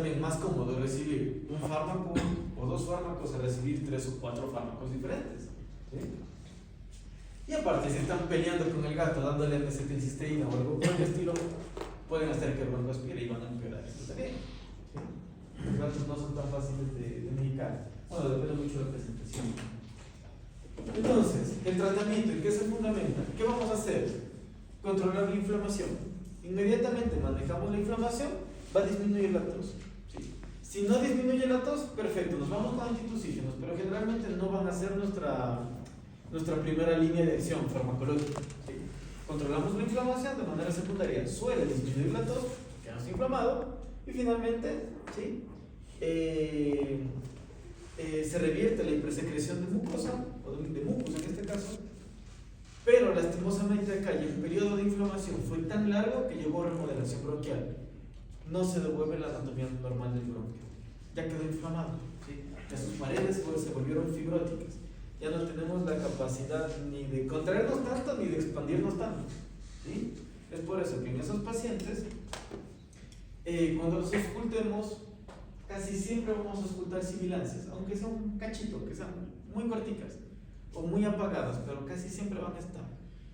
también más cómodo recibir un fármaco o dos fármacos a recibir 3 o 4 fármacos diferentes. ¿Sí? Y aparte, si están peleando con el gato dándole metilcisteína o algo por el estilo, pueden hacer que el bronco aspire y van a empeorar esto también. ¿Sí? Los gatos no son tan fáciles de medicar. Bueno, depende mucho de la presentación. Entonces, el tratamiento, ¿en qué se fundamenta? ¿Qué vamos a hacer? Controlar la inflamación. Inmediatamente manejamos la inflamación, va a disminuir la tos. ¿Sí? Si no disminuye la tos, perfecto, nos vamos con antitusígenos, pero generalmente no van a ser nuestra primera línea de acción farmacológica. ¿Sí? Controlamos la inflamación de manera secundaria, suele disminuir la tos, quedamos inflamado, y finalmente, ¿sí? Se revierte la hipersecreción de mucosa, o de mucus en este caso, pero lastimosamente acá el periodo de inflamación fue tan largo que llevó a remodelación bronquial. No se devuelve la anatomía normal del bronquio, ya quedó inflamado, ¿sí? Ya sus paredes se volvieron fibróticas, ya no tenemos la capacidad ni de contraernos tanto ni de expandirnos tanto, ¿sí? Es por eso que en esos pacientes, cuando los auscultemos, casi siempre vamos a auscultar sibilancias, aunque sea un cachito, que sean muy corticas o muy apagadas, pero casi siempre van a estar,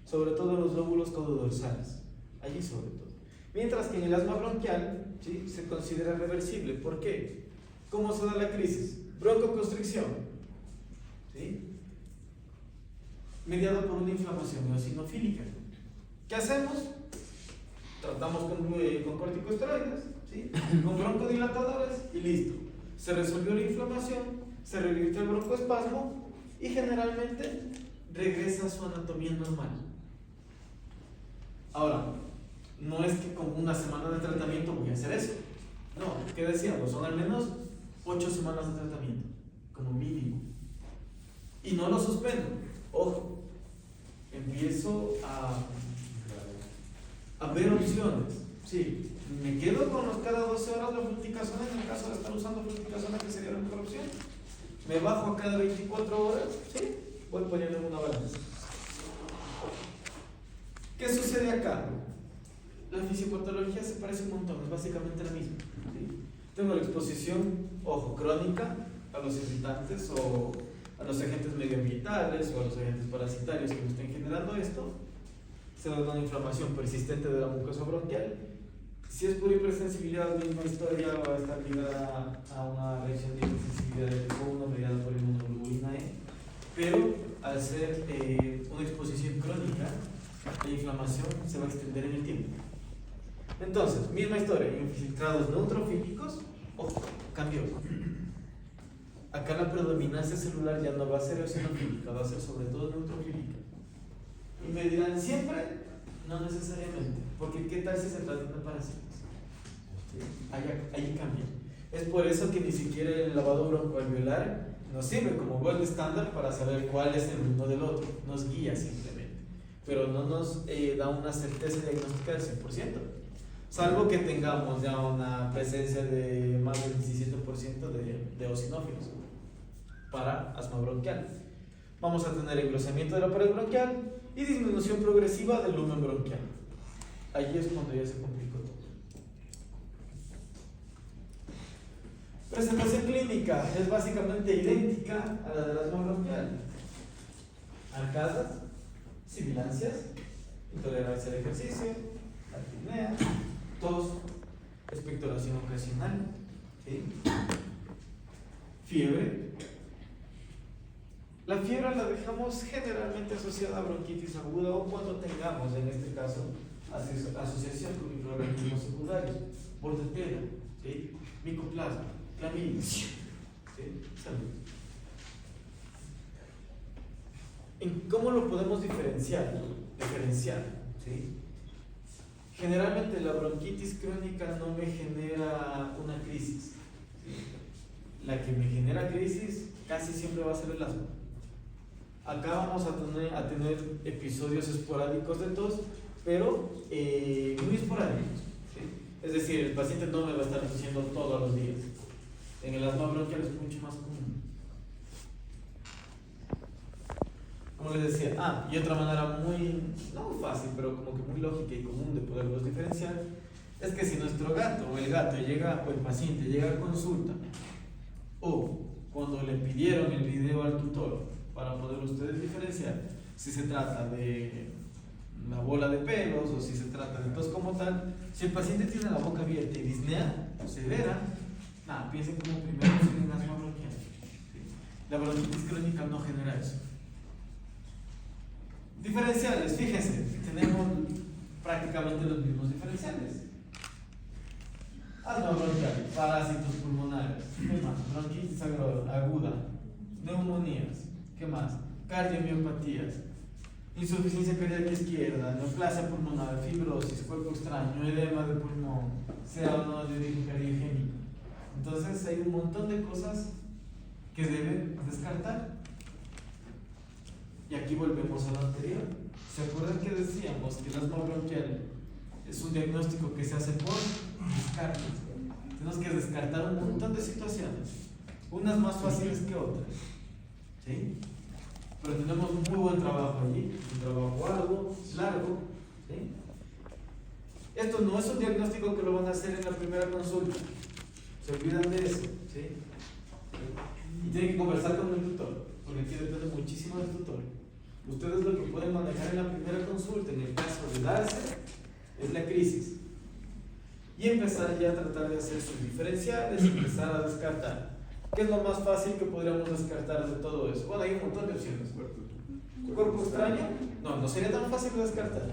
sobre todo en los lóbulos caudodorsales, allí sobre todo. Mientras que en el asma bronquial, ¿sí? Se considera reversible. ¿Por qué? ¿Cómo se da la crisis? Broncoconstricción, ¿sí? Mediado por una inflamación eosinofílica. ¿Qué hacemos? Tratamos con corticosteroides, ¿sí? Con broncodilatadores y listo. Se resolvió la inflamación, se revirtió el broncoespasmo y generalmente regresa a su anatomía normal. Ahora, no es que con una semana de tratamiento voy a hacer eso. No, ¿qué decíamos? Son al menos 8 semanas de tratamiento, como mínimo. Y no lo suspendo. Ojo, empiezo a ver opciones. Sí, me quedo con los cada 12 horas la fluticasona en el caso de estar usando fluticasona, que sería la mejor opción. Me bajo a cada 24 horas, sí, voy poniendo en una balanza. ¿Qué sucede acá? La fisiopatología se parece un montón, es básicamente la misma. ¿Sí? Tengo la exposición, ojo, crónica a los irritantes o a los agentes medioambientales o a los agentes parasitarios que me estén generando esto. Se da una inflamación persistente de la mucosa bronquial. Si es por hipersensibilidad, la misma historia va a estar ligada a una reacción de hipersensibilidad de tipo 1 mediada por inmunoglobulina E, pero al ser una exposición crónica, la inflamación se va a extender en el tiempo. Entonces, misma historia, infiltrados neutrofílicos, ojo, cambió. Acá la predominancia celular ya no va a ser eosinofílica, va a ser sobre todo neutrofílica. Y me dirán, ¿siempre? No necesariamente, porque ¿qué tal si se trata de parásitos? ¿Sí? Ahí cambia. Es por eso que ni siquiera el lavado broncoalveolar nos sirve como gold estándar para saber cuál es el uno del otro, nos guía simplemente, pero no nos da una certeza diagnóstica del 100%, salvo que tengamos ya una presencia de más del 17% de eosinófilos para asma bronquial. Vamos a tener engrosamiento de la pared bronquial y disminución progresiva del lumen bronquial. Allí es cuando ya se complicó todo. Presentación clínica es básicamente idéntica a la del asma bronquial. Arcadas, sibilancias, intolerancia al ejercicio, apnea, tos, expectoración ocasional, ¿sí? Fiebre. La fiebre la dejamos generalmente asociada a bronquitis aguda o cuando tengamos, en este caso, asociación con microorganismos secundarios, bordetela, ¿sí? Micoplasma, clamidia, ¿sí? Salud. ¿Cómo lo podemos diferenciar? ¿Sí? Generalmente la bronquitis crónica no me genera una crisis, ¿sí? La que me genera crisis casi siempre va a ser el asma. Acá vamos a tener episodios esporádicos de tos, pero muy esporádicos, ¿sí? Es decir, el paciente no me va a estar tosiendo todos los días. En el asma bronquial es mucho más común. Como les decía, y otra manera muy, no fácil, pero como que muy lógica y común de poderlos diferenciar, es que si nuestro gato o el gato llega, o el paciente llega a consulta, o cuando le pidieron el video al tutor para poder ustedes diferenciar si se trata de la bola de pelos o si se trata de tos como tal, si el paciente tiene la boca abierta y disnea severa, nada, piensen como primero en asma bronquial. La bronquitis crónica no genera eso. Diferenciales, fíjense, tenemos prácticamente los mismos diferenciales. Asma bronquial, parásitos pulmonares, ¿qué más? Bronquitis aguda, neumonías, ¿qué más? Cardiomiopatías, insuficiencia cardíaca izquierda, neoplasia pulmonar, fibrosis, cuerpo extraño, edema de pulmón, sea o no de origen cardiogénico. Entonces hay un montón de cosas que deben descartar. Y aquí volvemos a lo anterior. ¿Se acuerdan que decíamos que el asma bronquial es un diagnóstico que se hace por descarte? Tenemos que descartar un montón de situaciones, unas más fáciles que otras, ¿sí? Pero tenemos muy buen trabajo allí, un trabajo arduo, largo, ¿sí? Esto no es un diagnóstico que lo van a hacer en la primera consulta, se olvidan de eso, ¿sí? Y tienen que conversar con el tutor, porque aquí depende muchísimo del tutor. Ustedes lo que pueden manejar en la primera consulta, en el caso de darse, es la crisis. Y empezar ya a tratar de hacer sus diferenciales, empezar a descartar. ¿Qué es lo más fácil que podríamos descartar de todo eso? Bueno, hay un montón de opciones. ¿Cuerpo extraño? No, no sería tan fácil de descartar.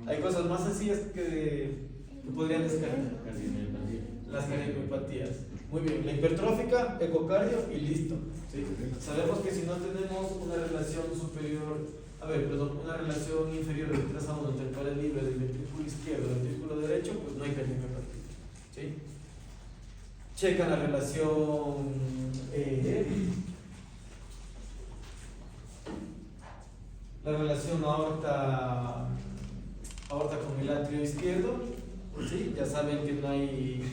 Hay cosas más sencillas que podrían descartar. Las cardiomiopatías. Muy bien, la hipertrófica, ecocardio y listo. ¿Sí? Sabemos que si no tenemos una relación una relación inferior de 3 a 1 entre el pared libre del ventrículo izquierdo y el ventrículo derecho, pues no hay cardiomiopatia. ¿Sí? Checan la relación aorta con el atrio izquierdo, ¿sí? Ya saben que no hay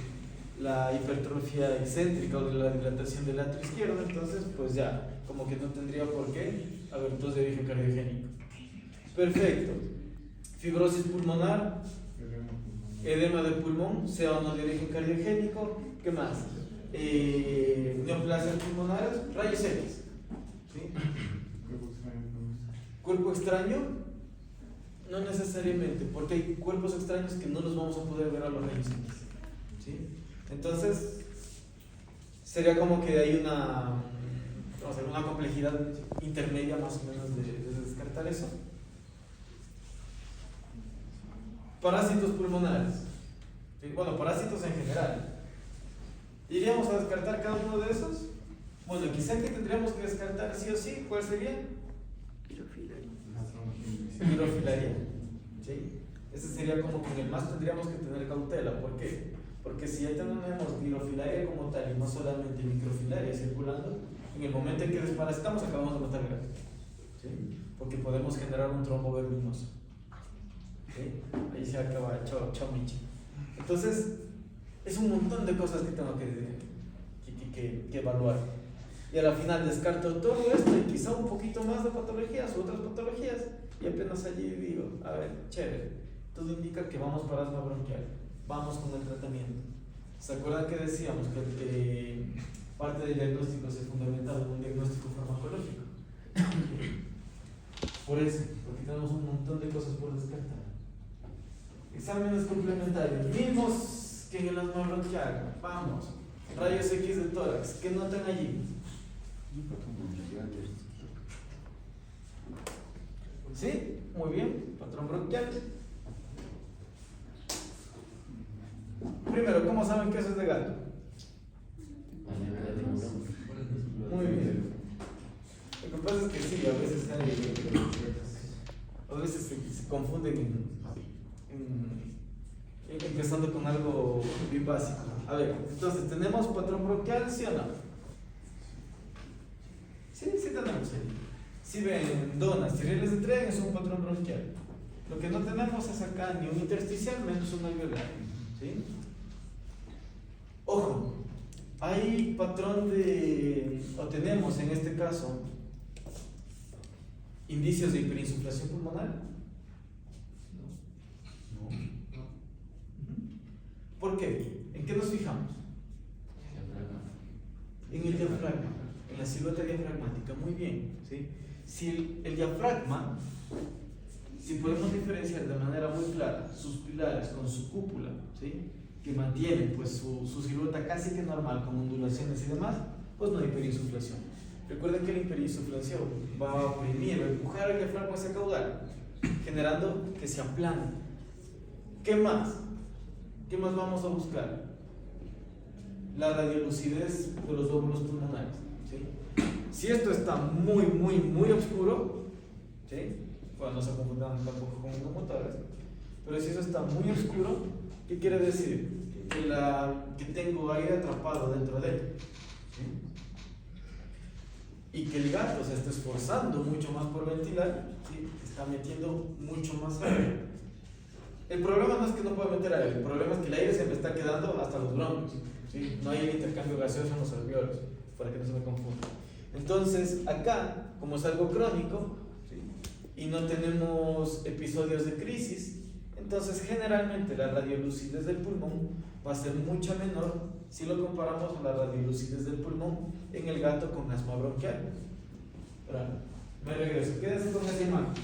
la hipertrofia excéntrica o de la dilatación del atrio izquierdo, entonces pues ya, como que no tendría por qué haber tos de origen cardiogénico. Perfecto. Fibrosis pulmonar, edema de pulmón, sea o no de origen cardiogénico, ¿qué más? Neoplasias pulmonares, rayos X. ¿Sí? Cuerpo extraño, no necesariamente, porque hay cuerpos extraños que no los vamos a poder ver a los rayos X. ¿Sí? Entonces, sería como que hay una complejidad intermedia más o menos de descartar eso. Parásitos pulmonares, ¿sí? Bueno, parásitos en general. ¿Iríamos a descartar cada uno de esos? Bueno, quizá que tendríamos que descartar sí o sí. ¿Cuál sería? Hidrofilaria. ¿Sí? Ese sería como que en el más tendríamos que tener cautela. ¿Por qué? Porque si ya tenemos hidrofilaria como tal y no solamente microfilaria circulando, en el momento en que desparasitamos acabamos de matar el gato. ¿Sí? Porque podemos generar un trombo verminoso. ¿Sí? Ahí se acaba, chao Michi. Entonces, es un montón de cosas que tengo que evaluar. Y a la final descarto todo esto y quizá un poquito más de patologías u otras patologías. Y apenas allí digo, a ver, chévere, todo indica que vamos para asma bronquial. Vamos con el tratamiento. ¿Se acuerdan que decíamos que parte del diagnóstico se fundamentaba en un diagnóstico farmacológico? Por eso, porque tenemos un montón de cosas por descartar. Exámenes complementarios, mismos que en el asma bronquial. Vamos, rayos X de tórax, ¿qué notan allí? ¿Sí? Muy bien, patrón bronquial. Primero, ¿cómo saben que eso es de gato? Muy bien. Lo que pasa es que sí, a veces se confunden empezando con algo bien básico. A ver, entonces, ¿tenemos patrón bronquial, sí o no? Sí tenemos. Si ven donas, tireles de tren, es un patrón bronquial. Lo que no tenemos es acá ni un intersticial menos un alveolar. ¿Sí? Ojo, hay patrón o tenemos en este caso indicios de hiperinsuflación pulmonar. No. ¿Por qué? ¿En qué nos fijamos? En el diafragma, en la silueta diafragmática. Muy bien, ¿sí? Si el diafragma, si podemos diferenciar de manera muy clara sus pilares con su cúpula, ¿sí?, que mantienen pues su silueta casi que normal, con ondulaciones y demás, pues no hay hiperinsuflación. Recuerden que la hiperinsuflación va a oprimir o empujar el diafragma hacia caudal, generando que se aplane. ¿Qué más? ¿Qué más vamos a buscar? La radiolucidez de los lóbulos pulmonares, ¿sí? Si esto está muy oscuro, ¿sí?, bueno, no se confundan tampoco con motores, pero si eso está muy oscuro, ¿qué quiere decir? Que tengo aire atrapado dentro de él, ¿sí?, y que el gato se está esforzando mucho más por ventilar, ¿sí?, está metiendo mucho más aire. El problema no es que no pueda meter aire, el problema es que el aire se me está quedando hasta los bronquios, ¿sí? No hay el intercambio gaseoso en los alveolos, para que no se me confunda. Entonces, acá, como es algo crónico, ¿sí?, y no tenemos episodios de crisis, entonces generalmente la radiolucidez del pulmón va a ser mucha menor si lo comparamos a la radiolucidez del pulmón en el gato con asma bronquial. Ahora, me regreso, quédense con esa imagen.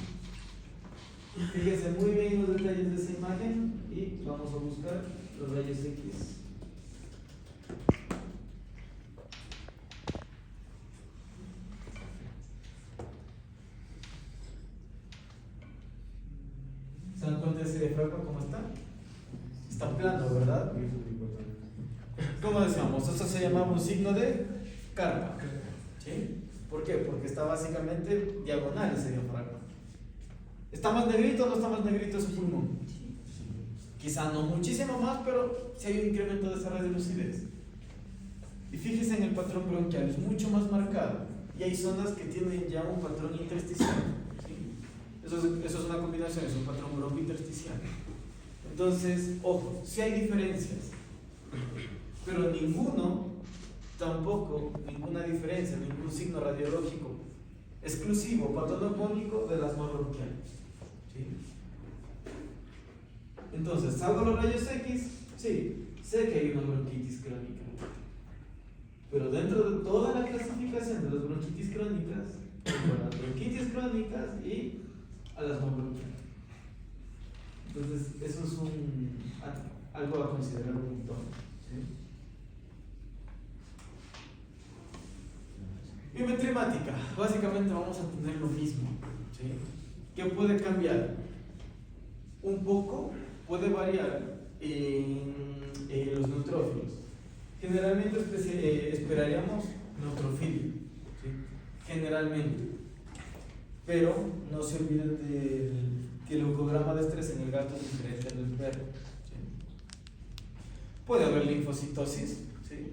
Fíjense muy bien los detalles de esa imagen y vamos a buscar los rayos X. ¿Se dan cuenta de ese diafragma cómo está? Está plano, ¿verdad? ¿Cómo decíamos? Eso se llamaba un signo de carpa, ¿sí? ¿Por qué? Porque está básicamente diagonal ese diafragma. ¿Está más negrito o no está más negrito ese pulmón? Quizá no muchísimo más, pero sí hay un incremento de esa radiolucidez. Y fíjese en el patrón bronquial, es mucho más marcado. Y hay zonas que tienen ya un patrón intersticial, ¿sí? Eso es una combinación, es un patrón broncointersticial. Entonces, ojo, sí hay diferencias, pero ninguna diferencia, ningún signo radiológico exclusivo, patológico del asma bronquial, ¿sí? Entonces, ¿salgo los rayos X? Sí, sé que hay una bronquitis crónica, pero dentro de toda la clasificación de las bronquitis crónicas, tengo las bronquitis crónicas y al asma bronquial. Entonces, eso es algo a considerar un montón, ¿sí? Biometría, básicamente vamos a tener lo mismo, ¿sí? ¿Qué puede cambiar? Un poco puede variar en los neutrófilos. Generalmente esperaríamos neutrofilia, ¿sí?, generalmente, pero no se olviden que el leucograma de estrés en el gato es diferente al del perro, ¿sí? Puede haber linfocitosis, ¿sí?,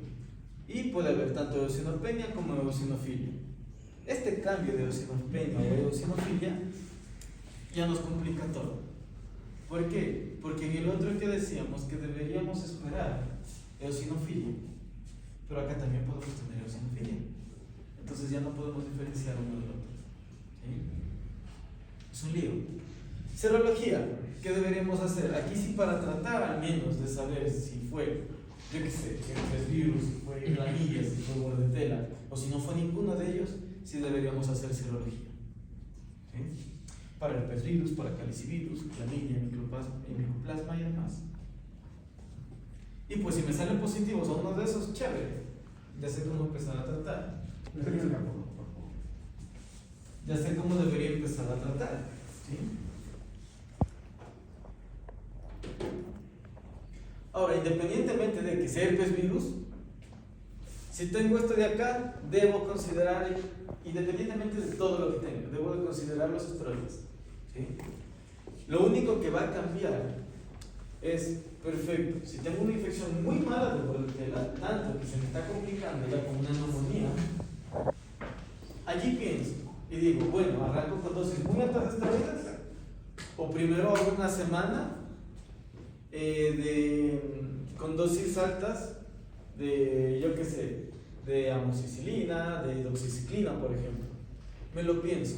y puede haber tanto eosinopenia como eosinofilia. Este cambio de eosinopenia o eosinofilia ya nos complica todo. ¿Por qué? Porque en el otro que decíamos que deberíamos esperar eosinofilia, pero acá también podemos tener eosinofilia. Entonces ya no podemos diferenciar uno del otro, ¿sí? Es un lío. Serología, ¿qué deberíamos hacer? Aquí sí, para tratar al menos de saber si fue, yo qué sé, herpes virus, si fue clamilla, si fue bordetela, o si no fue ninguno de ellos, sí deberíamos hacer serología, ¿sí?, para herpes virus, para calicivirus, clamilla, micoplasma y demás. Y pues si me salen positivos a uno de esos, chévere, ya sé cómo empezar a tratar. Ya sé cómo debería empezar a tratar, ¿sí? Ahora, independientemente de que sea herpes virus, si tengo esto de acá, debo considerar, independientemente de todo lo que tenga, debo de considerar los esteroides, ¿sí? Lo único que va a cambiar es, perfecto, si tengo una infección muy mala de bordetela, tanto que se me está complicando ya con una neumonía, allí pienso y digo, bueno, arranco con dosis muy altas de esteroides, o primero hago una semana con dosis altas de, yo qué sé, de amoxicilina, de doxiciclina, por ejemplo. Me lo pienso.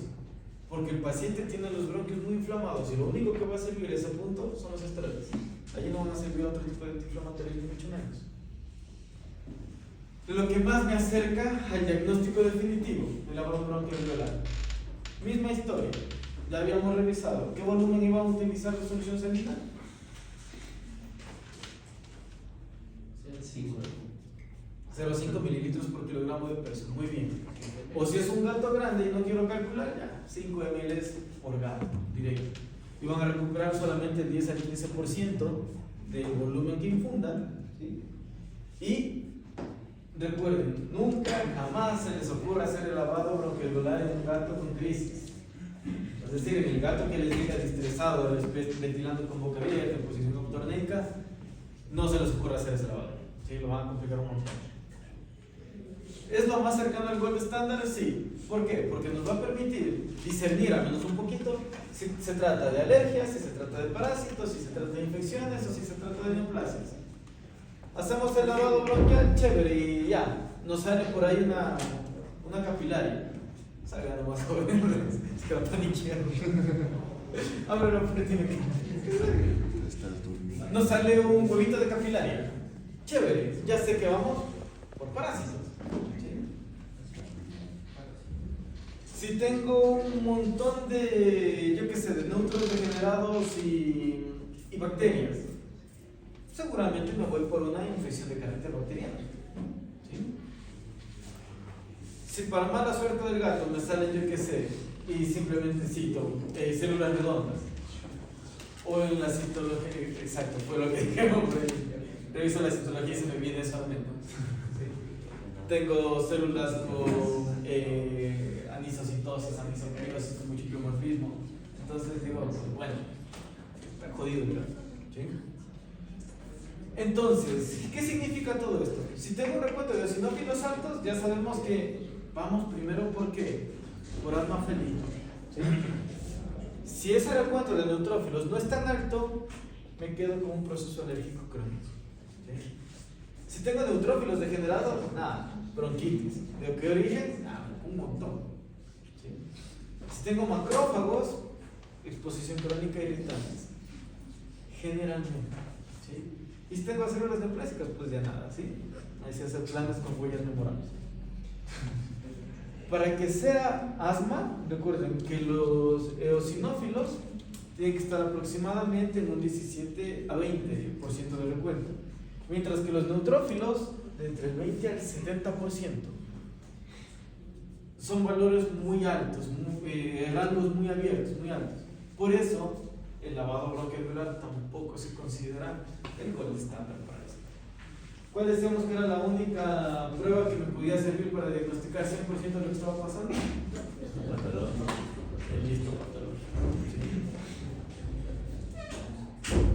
Porque el paciente tiene los bronquios muy inflamados y lo único que va a servir a ese punto son los esteroides. Allí no van a servir otro tipo de antiinflamatorios, ni mucho menos. Lo que más me acerca al diagnóstico definitivo del lavado bronquialveolar. Misma historia, ya habíamos revisado. ¿Qué volumen iba a utilizar de solución salina? 0,5 mililitros por kilogramo de peso. Muy bien. O si es un gato grande y no quiero calcular, ya 5 ml por gato, directo. Y van a recuperar solamente el 10 al 15% del volumen que infundan. ¿Sí? Y recuerden, nunca jamás se les ocurra hacer el lavado bronquialveolar en un gato con crisis. Es decir, en el gato que les diga estresado, ventilando con boca abierta, en posición autonémica, no se les ocurra hacer ese lavado. ¿Sí? Lo van a complicar un montón. ¿Es lo más cercano al gold estándar? Sí. ¿Por qué? Porque nos va a permitir discernir al menos un poquito si se trata de alergias, si se trata de parásitos, si se trata de infecciones o si se trata de neoplasias. Hacemos el lavado bronquial, chévere, y ya, nos sale por ahí una capilaria. Salga nomás joven, es que va a paniquear. Ábrelo, pero tiene que. Nos sale un huevito de capilaria. Chévere, ya sé que vamos por parásitos. Si tengo un montón de, yo qué sé, de neutros degenerados y bacterias, seguramente me voy por una infección de carácter bacteriano. ¿Sí? Si para mala suerte del gato me salen, yo qué sé, y simplemente cito células redondas, o en la citología, exacto, fue lo que dijeron, reviso la citología y se me viene eso a mente. ¿Sí? Tengo células con anisocitosis, anisomeriosis, con mucho pleomorfismo. Entonces digo, bueno, está jodido el gato. ¿Sí? Entonces, ¿qué significa todo esto? Si tengo un recuento de eosinófilos altos, ya sabemos que vamos primero por qué, por asma felino. ¿Sí? Si ese recuento de neutrófilos no es tan alto, me quedo con un proceso alérgico crónico. ¿Sí? Si tengo neutrófilos degenerados, nada, bronquitis. ¿De qué origen? Nada, un montón. ¿Sí? Si tengo macrófagos, exposición crónica e irritantes. Generalmente. ¿Sí? Y si tengo células neoplásicas, pues ya nada, ¿sí? Ahí se hacen planes con huellas memorables. Para que sea asma, recuerden que los eosinófilos tienen que estar aproximadamente en un 17 a 20% de recuento, mientras que los neutrófilos de entre el 20 al 70%. Son valores muy altos, rangos muy abiertos, muy altos. Por eso, el lavado bronquialveolar tampoco se considera el gold estándar para esto. ¿Cuál decíamos que era la única prueba que me podía servir para diagnosticar 100% de lo que estaba pasando? El histopatológico. ¿Sí?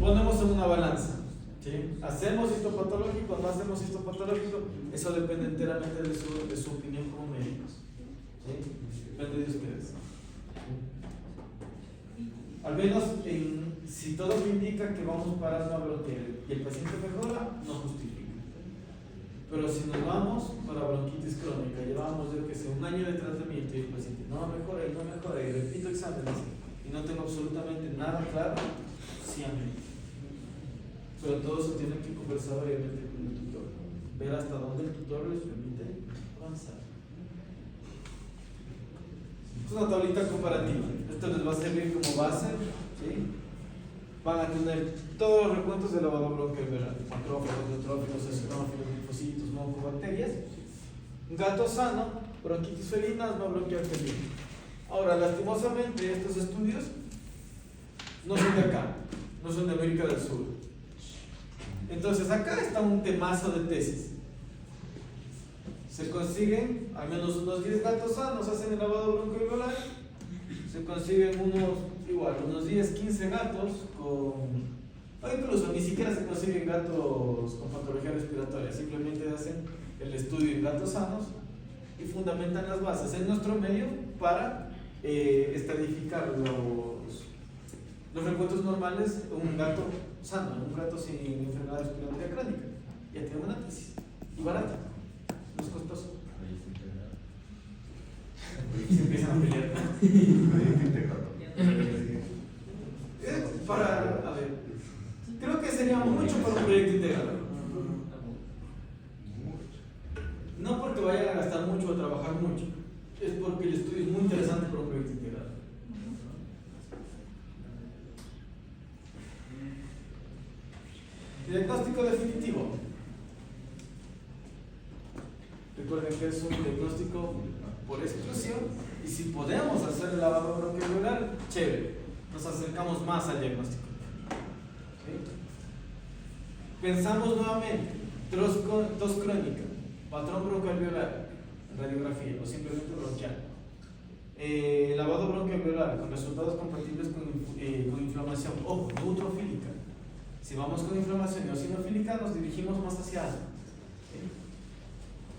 Ponemos en una balanza. ¿Sí? ¿Hacemos histopatológico o no hacemos histopatológico? Eso depende enteramente de su opinión como médicos. ¿Sí? Depende de ustedes. Al menos si todo me indica que vamos para asma bronquial y el paciente mejora, no justifica. Pero si nos vamos para bronquitis crónica, llevamos yo que sé un año de tratamiento y el paciente no mejora y repito exámenes y no tengo absolutamente nada claro, sí a mí. Pero todo eso tiene que conversar obviamente con el tutor, ver hasta dónde el tutor les permite avanzar. Es una tablita comparativa. Esto les va a servir como base. ¿Sí? Van a tener todos los recuentos de lavado bronquialveolar: macrófagos, neutrófilos, eosinófilos, linfocitos, bacterias. Gato sano, bronquitis felina, asma bronquial felina. Ahora, lastimosamente, estos estudios no son de acá, no son de América del Sur. Entonces, acá está un temazo de tesis. Se consiguen al menos unos 10 gatos sanos, hacen el lavado bronquialveolar. Se consiguen unos 10, 15 gatos o incluso ni siquiera se consiguen gatos con patología respiratoria, simplemente hacen el estudio en gatos sanos y fundamentan las bases en nuestro medio para estadificar los recuentos normales de un gato sano, un gato sin enfermedad respiratoria crónica. Ya tiene una tesis y barata. No es costoso. Se empiezan a pelear. A ver, creo que sería mucho para un proyecto integrador. No porque vayan a gastar mucho o a trabajar mucho, es porque el estudio es muy interesante para un proyecto integrador. Diagnóstico definitivo. Recuerden que es un diagnóstico por exclusión y si podemos hacer el lavado bronquialveolar, chévere, nos acercamos más al diagnóstico. ¿Sí? Pensamos nuevamente, tos crónica, patrón bronquialveolar, radiografía o simplemente bronquial. Lavado bronquialveolar con resultados compatibles con inflamación, ojo, neutrofílica. Si vamos con inflamación eosinofílica, nos dirigimos más hacia asma. ¿Sí?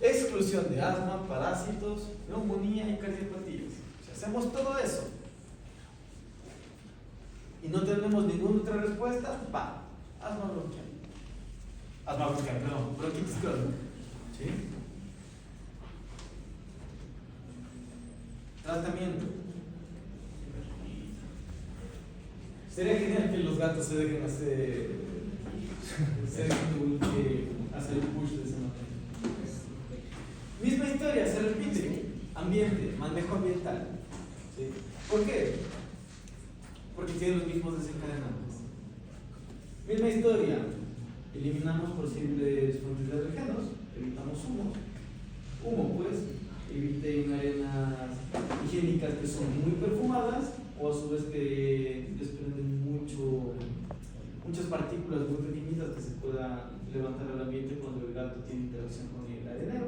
Exclusión de asma, parásitos, neumonía y cardiopatías. Si hacemos todo eso y no tenemos ninguna otra respuesta, va, asma bronquial. Asma bronquial, perdón, bronquitis crónica. ¿Sí? Tratamiento. Sería genial que los gatos se dejen hacer el push de esa manera. Misma historia, se repite. Ambiente, manejo ambiental. ¿Sí? ¿Por qué? Porque tienen los mismos desencadenantes. Misma historia. Eliminamos posibles fuentes de alérgenos, evitamos humos. Humo, pues, eviten arenas higiénicas que son muy perfumadas o a su vez que desprenden muchas partículas muy pequeñitas que se puedan levantar al ambiente cuando el gato tiene interacción con el arenero.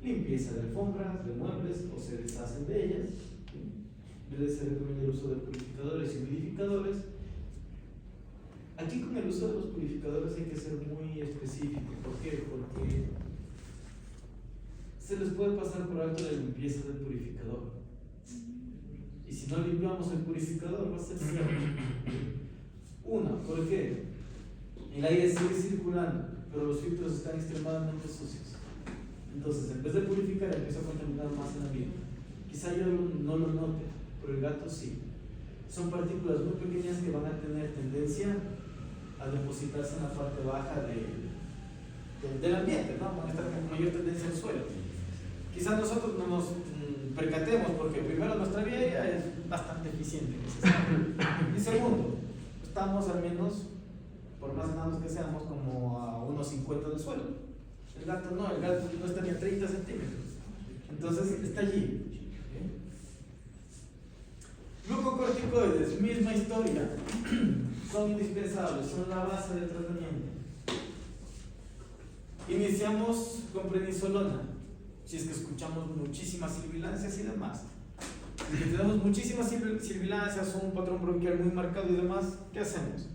Limpieza de alfombras, de muebles o se deshacen de ellas. Se recomienda el uso de purificadores y humidificadores. Aquí con el uso de los purificadores hay que ser muy específico. ¿Por qué? Porque se les puede pasar por alto la limpieza del purificador. Y si no limpiamos el purificador va a ser cierto. Una, ¿por qué? El aire sigue circulando, pero los filtros están extremadamente sucios. Entonces, en vez de purificar, empieza a contaminar más el ambiente. Quizá yo no lo note, pero el gato sí. Son partículas muy pequeñas que van a tener tendencia a depositarse en la parte baja del ambiente, ¿no? Van a estar con mayor tendencia al suelo. Quizás nosotros no nos percatemos porque primero nuestra vía aérea es bastante eficiente en ese sentido. Y segundo, estamos al menos, por más enanos que seamos, como a unos 50 del suelo. El gato no está ni a 30 centímetros. Entonces está allí. Glucocorticoides, misma historia. Son indispensables, son la base del tratamiento. Iniciamos con prednisolona. Si es que escuchamos muchísimas sibilancias y demás. Si tenemos muchísimas sibilancias o un patrón bronquial muy marcado y demás, ¿qué hacemos?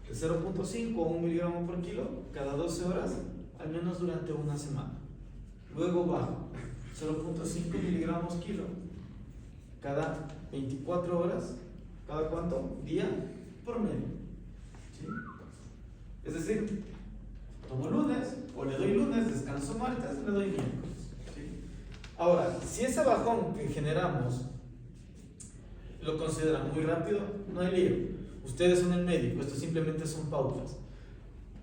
De 0.5 o 1 miligramo por kilo cada 12 horas, al menos durante una semana. Luego bajo, 0.5 miligramos kilo cada 24 horas, ¿cada cuánto? Día por medio. ¿Sí? Es decir, tomo lunes, o le doy lunes, descanso martes, le doy miércoles. Ahora, si ese bajón que generamos lo consideran muy rápido, no hay lío. Ustedes son el médico, esto simplemente son pautas.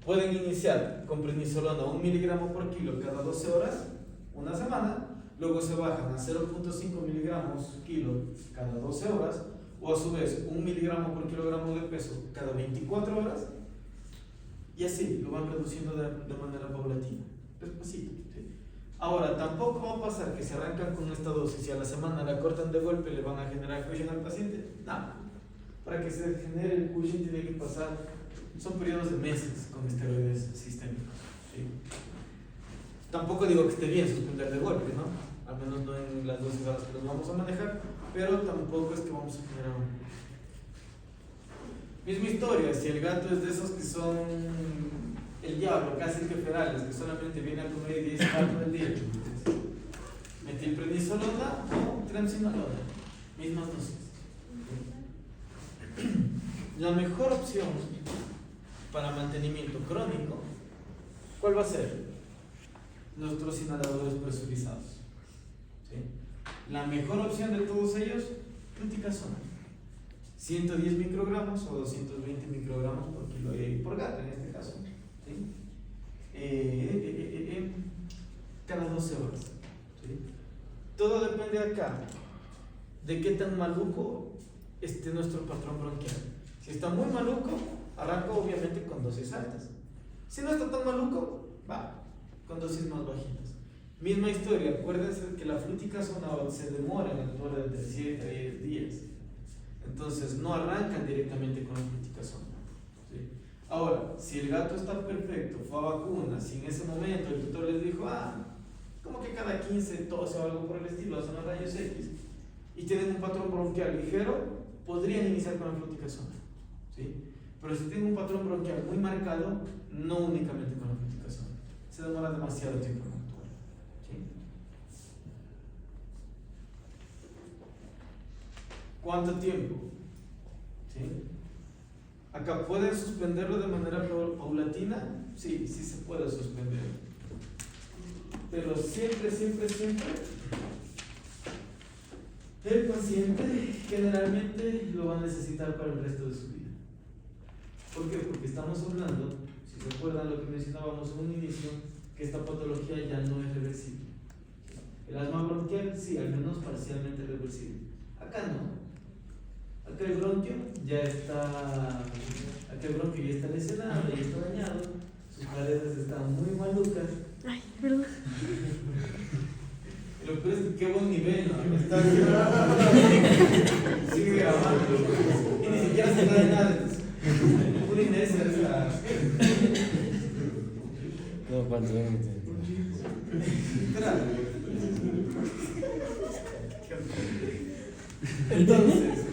Pueden iniciar con prednisolona 1 miligramo por kilo cada 12 horas, una semana, luego se bajan a 0.5 miligramos kilo cada 12 horas, o a su vez 1 miligramo por kilogramo de peso cada 24 horas, y así lo van reduciendo de manera paulatina, despacito. ¿Sí? Ahora, tampoco va a pasar que se arrancan con esta dosis y a la semana la cortan de golpe y le van a generar cushion al paciente. No. Para que se genere el cushion tiene que pasar, son periodos de meses con esteroides sistémicos. ¿Sí? Tampoco digo que esté bien suspender de golpe, ¿no? Al menos no en las dosis a las que los vamos a manejar, pero tampoco es que vamos a generar un... Misma historia, si el gato es de esos que son el diablo, casi que ferales, que solamente viene a comer 10 platos al día. Metilprednisolona o triamcinolona, mismas dosis. La mejor opción para mantenimiento crónico, ¿cuál va a ser? Nuestros inhaladores presurizados. ¿Sí? La mejor opción de todos ellos, fluticasona. 110 microgramos o 220 microgramos por kilo por gato en este caso. ¿Sí? Cada 12 horas. ¿Sí? Todo depende acá de qué tan maluco esté nuestro patrón bronquial. Si está muy maluco, arranca obviamente con dosis altas. Si no está tan maluco, va con dosis más bajitas. Misma historia, acuérdense que la fluticasona se demora en actuar entre 7 a 10 días. Entonces no arrancan directamente con la fluticasona. ¿Sí? Ahora, si el gato está perfecto, fue a vacuna, si en ese momento el tutor les dijo, como que cada 15 tose o algo por el estilo, hacen los rayos X, y tienen un patrón bronquial ligero, podrían iniciar con la fluticasona. ¿Sí? Pero si tienen un patrón bronquial muy marcado, no únicamente con la fluticasona. Se demora demasiado tiempo en actuar. ¿Sí? ¿Cuánto tiempo? ¿Sí? Acá, ¿pueden suspenderlo de manera paulatina? Sí, sí se puede suspender. Pero siempre, el paciente generalmente lo va a necesitar para el resto de su vida. ¿Por qué? Porque estamos hablando, si se acuerdan lo que mencionábamos en un inicio, que esta patología ya no es reversible. El asma bronquial, sí, al menos parcialmente reversible. Acá no. Acá el bronquio ya está lesionado, ya está dañado, sus paredes están muy malucas. Ay, perdón. Lo peor es que qué buen nivel, ¿no? Está sigue grabando. Y ni siquiera se cae nada. Pura inercia es la. No, ¿cuánto es? Entonces,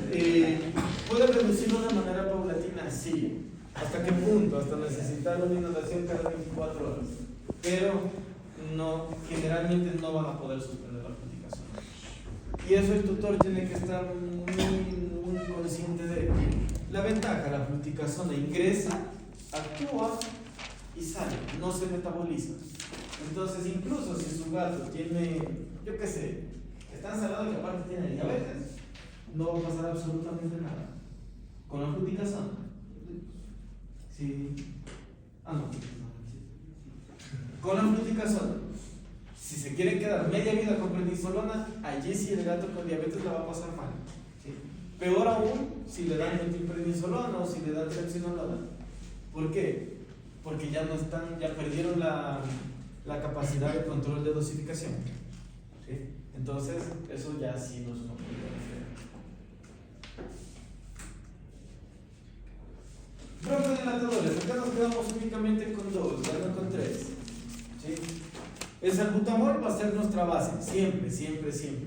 ¿puede reducirlo de manera paulatina? Sí. ¿Hasta qué punto? Hasta necesitar una inundación cada 24 horas. Pero no, generalmente no van a poder suspender la fluticasona. Y eso el tutor tiene que estar muy consciente de. La ventaja, la fluticasona ingresa, actúa y sale, no se metaboliza. Entonces, incluso si su gato tiene, yo qué sé, está ensalado y aparte tiene diabetes, no va a pasar absolutamente nada. Con la fluticasona. Sí. No. Con la fluticasona, si se quieren quedar media vida con prednisolona, allí sí el gato con diabetes la va a pasar mal. ¿Sí? Peor aún si le dan metilprednisolona o si le dan triamcinolona. ¿Por qué? Porque ya perdieron la capacidad de control de dosificación. ¿Sí? Entonces, eso ya sí no es una prioridad. Broncodilatadores, acá nos quedamos únicamente con 2, ya no con 3. ¿Sí? El salbutamol va a ser nuestra base, siempre. ¿Sí?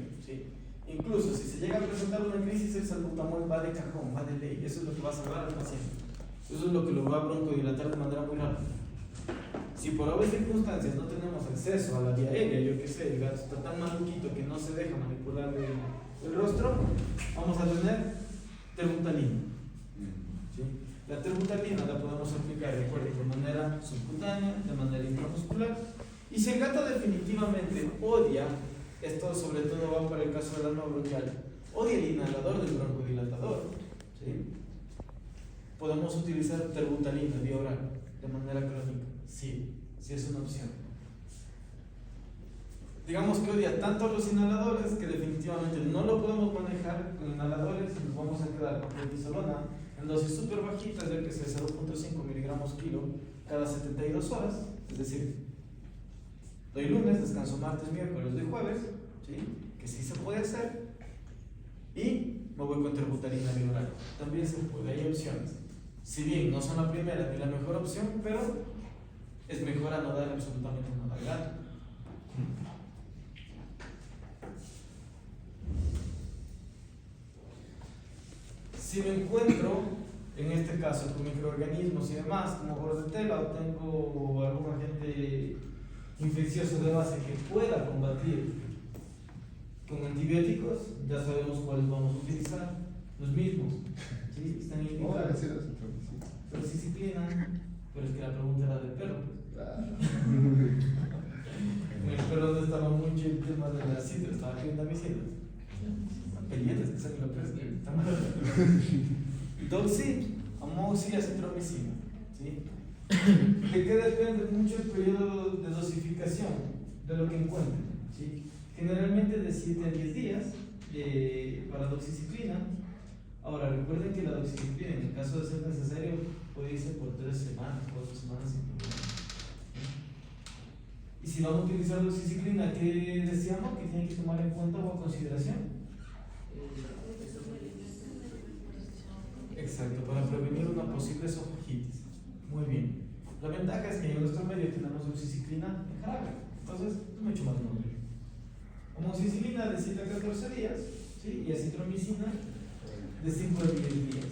Incluso si se llega a presentar una crisis, el salbutamol va de cajón, va de ley. Eso es lo que va a salvar al paciente. Eso es lo que lo va a broncodilatar de manera muy rápida. Si por obvias circunstancias no tenemos acceso a la vía aérea, yo qué sé, el gato está tan maluquito que no se deja manipular el rostro, vamos a tener terbutalina. ¿Sí? La terbutalina la podemos aplicar, recuerden, de manera subcutánea, de manera intramuscular. Y si el gato definitivamente odia, esto sobre todo va para el caso del asma bronquial, odia el inhalador del broncodilatador, ¿sí? Podemos utilizar terbutalina vía oral de manera crónica. Sí es una opción. Digamos que odia tanto los inhaladores que definitivamente no lo podemos manejar con inhaladores y nos vamos a quedar con prednisolona en dosis súper bajitas, ya que es 0.5 miligramos kilo cada 72 horas, es decir, doy lunes, descanso martes, miércoles, doy jueves, ¿sí? Que sí se puede hacer, y me voy con terbutalina vía oral. También se puede, hay opciones. Si bien no son la primera ni la mejor opción, pero es mejor a no dar absolutamente nada al gato. Si me encuentro, en este caso, con microorganismos y demás, como bordetela, o tengo algún agente infeccioso de base que pueda combatir con antibióticos, ya sabemos cuáles vamos a utilizar, los mismos. ¿Sí? Están indicados. Doxiciclina, pero es que la pregunta era del perro. El perro no estaba mucho mucho el tema de la cita, estaba escribiendo a mis hijos. Pendientes que salen la presa. Doxy, amoxicilina, citromicina. ¿Sí? ¿De qué depende mucho el periodo de dosificación? De lo que encuentren. ¿Sí? Generalmente de 7 a 10 días para doxiciclina. Ahora, recuerden que la doxiciclina, en el caso de ser necesario, puede irse por 3 semanas, 4 semanas sin problema. Y si vamos a utilizar doxiciclina, ¿qué decíamos que tienen que tomar en cuenta o a consideración? Exacto, para prevenir una posible esofagitis. Muy bien. La ventaja es que en nuestro medio tenemos doxiciclina en jarabe, entonces es mucho más noble. Amoxicilina de 7 a 14 días, ¿sí? Y acitromicina de 5 a 10 días.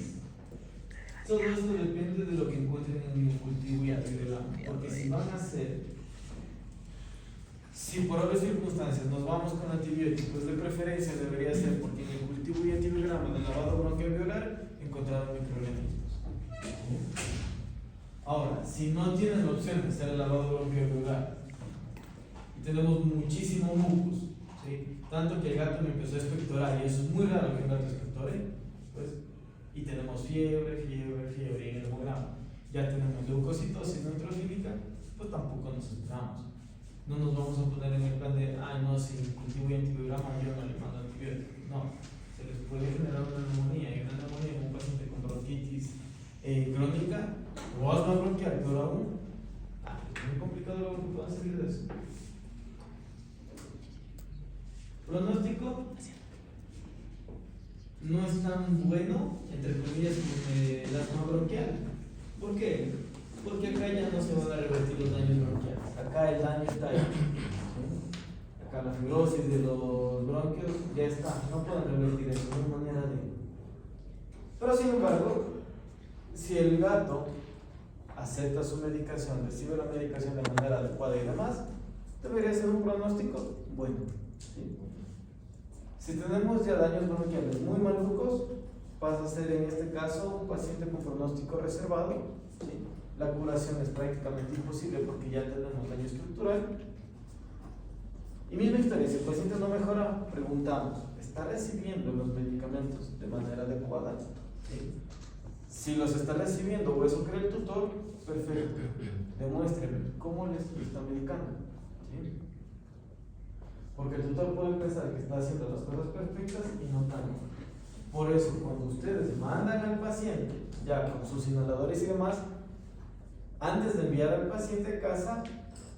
Todo esto depende de lo que encuentren en el cultivo y atigrelamo, porque si van a hacer, si por otras circunstancias nos vamos con antibióticos, de preferencia debería ser porque en el cultivo y atigrelamo del lavado bronquialveolar encontraron microorganismos. Ahora, si no tienen la opción de hacer el lavado bronquialveolar y tenemos muchísimo mucus, ¿sí? Tanto que el gato me empezó a expectorar, y eso es muy raro que un gato expectore, pues, y tenemos fiebre y en el hemograma, ya tenemos leucocitosis neutrofílica, pues tampoco nos esperamos. No nos vamos a poner en el plan de, no, si cultivo y antibiograma yo no le mando antibiótico. No, se les puede generar una neumonía, y una neumonía en un paciente con bronquitis crónica o asma bronquial, pero aún es muy complicado lo que puedan salir de eso. Pronóstico no es tan bueno, entre comillas, como el asma bronquial. ¿Por qué? Porque acá ya no se van a revertir los daños bronquiales. Acá el daño está ahí. ¿Sí? Acá la fibrosis de los bronquios ya está. No pueden revertir eso, no hay manera de. Pero sin embargo, si el gato acepta su medicación, recibe la medicación de manera adecuada y demás, debería ser un pronóstico bueno. ¿Sí? Si tenemos ya daños bronquiales muy malucos, pasa a ser en este caso un paciente con pronóstico reservado. ¿Sí? La curación es prácticamente imposible porque ya tenemos daño estructural. Y misma historia, si el paciente no mejora, preguntamos, ¿está recibiendo los medicamentos de manera adecuada? ¿Sí? Si los está recibiendo o eso cree el tutor, perfecto. Demuéstrele cómo les está medicando. ¿Sí? Porque el tutor puede pensar que está haciendo las cosas perfectas y no tanto. Por eso, cuando ustedes mandan al paciente, ya con sus inhaladores y demás, antes de enviar al paciente a casa,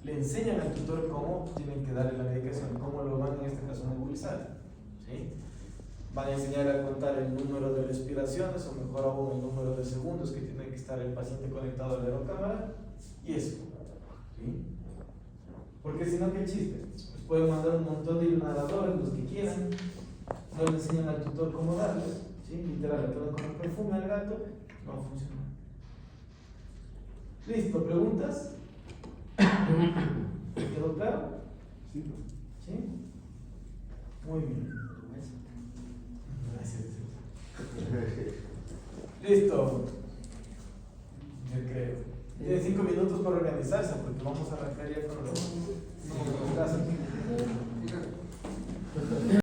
le enseñan al tutor cómo tienen que darle la medicación, cómo lo van en este caso a nebulizar. ¿Sí? Van a enseñar a contar el número de respiraciones, o mejor aún el número de segundos que tiene que estar el paciente conectado a la aerocámara, y eso. ¿Sí? Porque si no, ¿qué chiste? Pues pueden mandar un montón de inhaladores, los que quieran, no le enseñan al tutor cómo darles, ¿sí? Literal, le ponen con perfume al gato, no funciona. ¿Listo? ¿Preguntas? ¿Quedó claro? Sí. ¿Sí? Muy bien. Gracias. Listo. Yo creo. Tiene 5 minutos para organizarse porque vamos a arrancar ya con los casos.